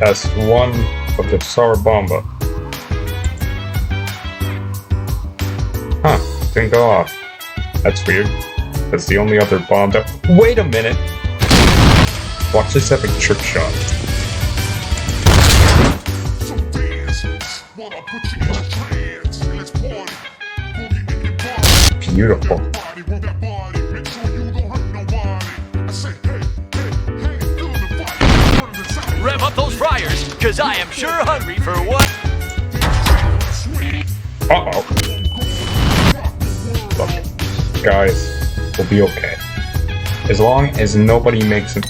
Test 1 of the Tsar Bomba. Huh, didn't go off. That's weird. That's the only other bomb that— Wait a minute! Watch this epic trick shot. Beautiful. Rev up those fryers, cause I am sure hungry for what? Uh-oh. Look, guys, we'll be okay. As long as nobody makes it—